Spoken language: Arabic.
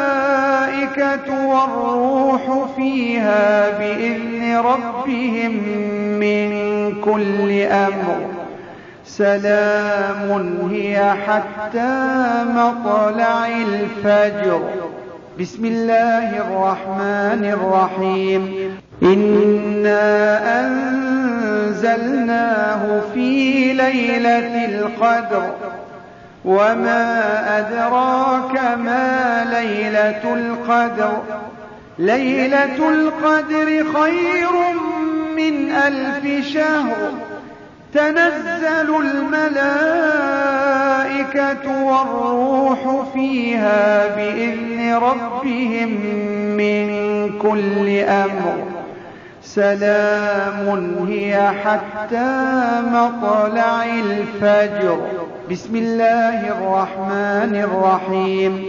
الملائكة والروح فيها بإذن ربهم من كل أمر سلام هي حتى مطلع الفجر. بسم الله الرحمن الرحيم. إنا أنزلناه في ليلة القدر وما أدراك ما ليلة القدر. ليلة القدر خير من 1000 شهر. تنزل الملائكة والروح فيها بإذن ربهم من كل أمر سلام هي حتى مطلع الفجر. بسم الله الرحمن الرحيم.